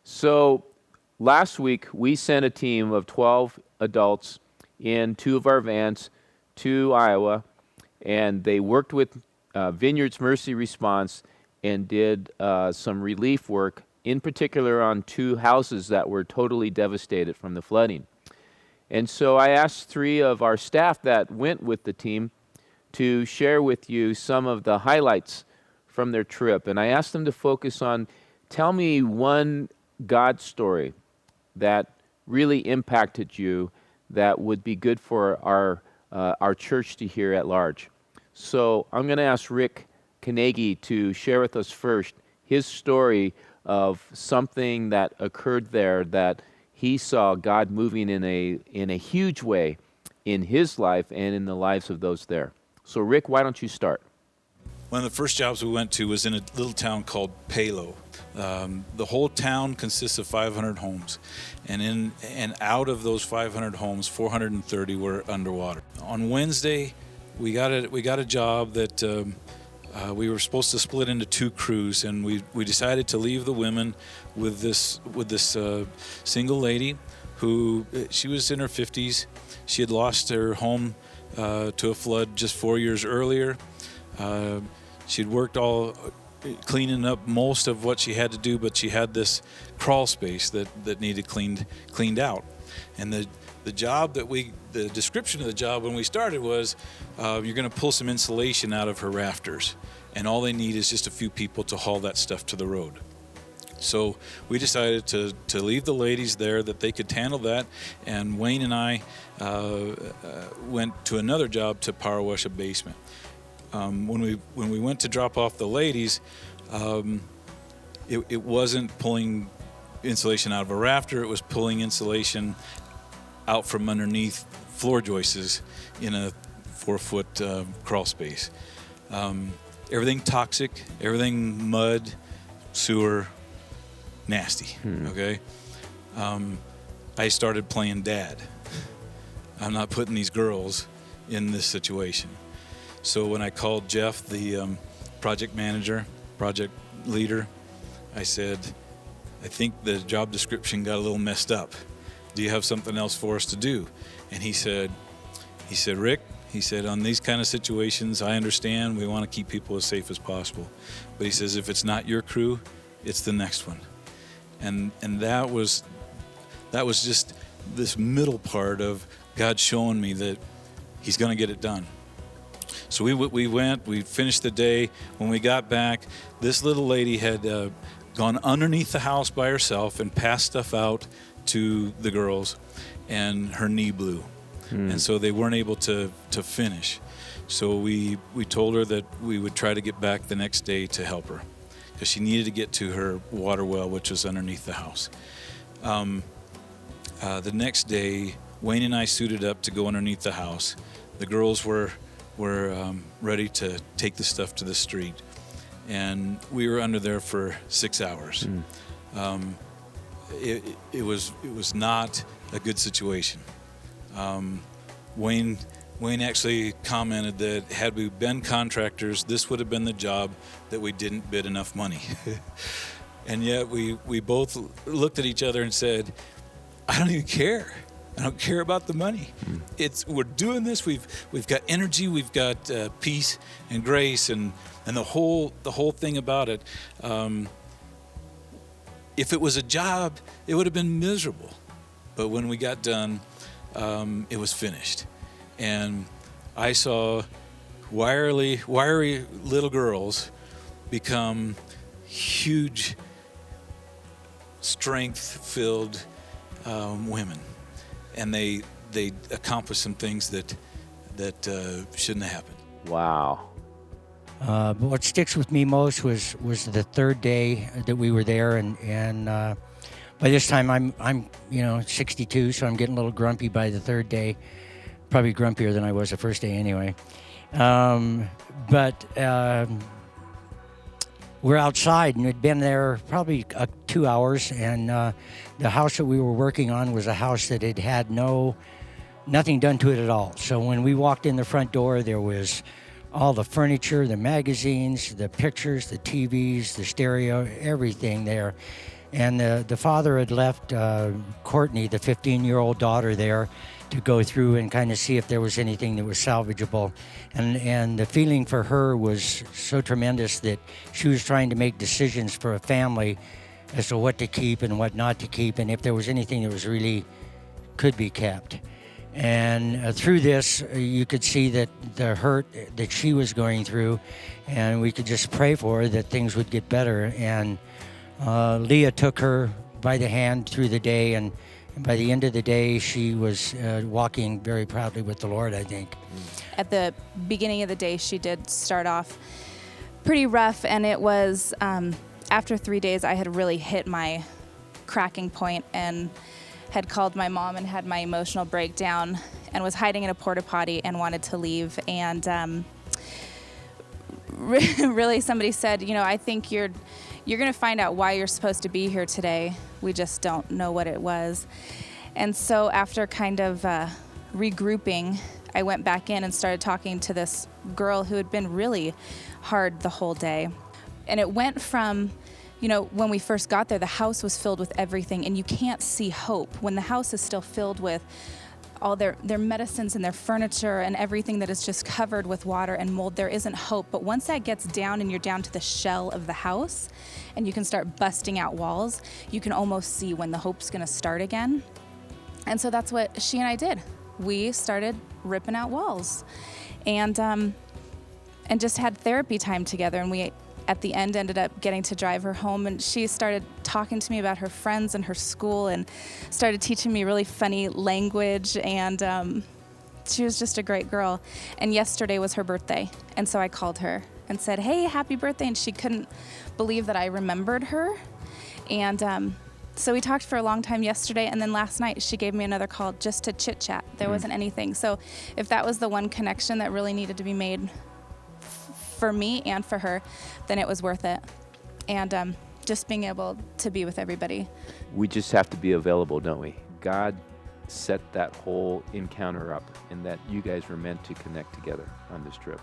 So last week, we sent a team of 12 adults in two of our vans to Iowa, and they worked with Vineyard's Mercy Response and did some relief work, in particular on two houses that were totally devastated from the flooding. And so I asked three of our staff that went with the team to share with you some of the highlights from their trip. And I asked them to focus on, tell me one God story that really impacted you that would be good for our church to hear at large. So I'm going to ask Rick Kenagy to share with us first his story of something that occurred there that he saw God moving in a huge way in his life and in the lives of those there. So Rick, why don't you start? One of the first jobs we went to was in a little town called Palo. The whole town consists of 500 homes, and out of those 500 homes, 430 were underwater. On Wednesday, we got a job that we were supposed to split into two crews, and we decided to leave the women with this single lady who she was in her 50s. She had lost her home to a flood just 4 years earlier. She'd worked all cleaning up most of what she had to do, but she had this crawl space that needed cleaned out. And the job the description of the job when we started was you're going to pull some insulation out of her rafters, and all they need is just a few people to haul that stuff to the road. So we decided to leave the ladies there, that they could handle that, and Wayne and I went to another job to power wash a basement. When we went to drop off the ladies, it wasn't pulling insulation out of a rafter, it was pulling insulation out from underneath floor joists in a 4-foot crawl space. Everything toxic, everything mud, sewer, nasty, okay? I started playing dad. I'm not putting these girls in this situation. So when I called Jeff, the project manager, project leader, I said, I think the job description got a little messed up. Do you have something else for us to do? And he said, Rick, he said, on these kind of situations, I understand we want to keep people as safe as possible. But he says, if it's not your crew, it's the next one. And that was just this middle part of God showing me that he's going to get it done. So we finished the day. When we got back, this little lady had gone underneath the house by herself and passed stuff out to the girls, and her knee blew. And so they weren't able to finish. So we told her that we would try to get back the next day to help her, because she needed to get to her water well, which was underneath the house. The next day, Wayne and I suited up to go underneath the house. The girls were ready to take the stuff to the street, and we were under there for 6 hours. It was not a good situation. Wayne actually commented that had we been contractors, this would have been the job that we didn't bid enough money. And yet we both looked at each other and said, I don't even care. I don't care about the money. We're doing this. We've got energy. We've got peace and grace, and the whole thing about it. If it was a job, it would have been miserable. But when we got done, it was finished, and I saw wiry little girls become huge, strength-filled women. And they accomplished some things that shouldn't have happened. Wow. But what sticks with me most was the third day that we were there, and by this time I'm 62, so I'm getting a little grumpy by the third day, probably grumpier than I was the first day anyway. But we're outside, and we'd been there probably 2 hours, and the house that we were working on was a house that had nothing done to it at all. So when we walked in the front door, there was all the furniture, the magazines, the pictures, the TVs, the stereo, everything there. And the father had left Courtney, the 15-year-old daughter, there to go through and kind of see if there was anything that was salvageable. And the feeling for her was so tremendous that she was trying to make decisions for a family as to what to keep and what not to keep, and if there was anything that was really could be kept. And through this, you could see that the hurt that she was going through, and we could just pray for her that things would get better. And Leah took her by the hand through the day, and by the end of the day, she was walking very proudly with the Lord, I think. At the beginning of the day, she did start off pretty rough, and it was after 3 days, I had really hit my cracking point and had called my mom and had my emotional breakdown and was hiding in a porta potty and wanted to leave. And really somebody said, I think you're going to find out why you're supposed to be here today. We just don't know what it was. And so after kind of regrouping, I went back in and started talking to this girl who had been really hard the whole day. And it went from, when we first got there, the house was filled with everything, and you can't see hope. When the house is still filled with all their medicines and their furniture and everything that is just covered with water and mold, there isn't hope. But once that gets down and you're down to the shell of the house and you can start busting out walls, you can almost see when the hope's going to start again. And so that's what she and I did. We started ripping out walls and just had therapy time together. And we, at the end, ended up getting to drive her home, and she started talking to me about her friends and her school and started teaching me really funny language, and she was just a great girl. And yesterday was her birthday, and so I called her and said, "Hey, happy birthday," and she couldn't believe that I remembered her. And so we talked for a long time yesterday, and then last night she gave me another call just to chit-chat. There wasn't anything. So if that was the one connection that really needed to be made for me and for her, then it was worth it. And just being able to be with everybody. We just have to be available, don't we? God set that whole encounter up, and that you guys were meant to connect together on this trip.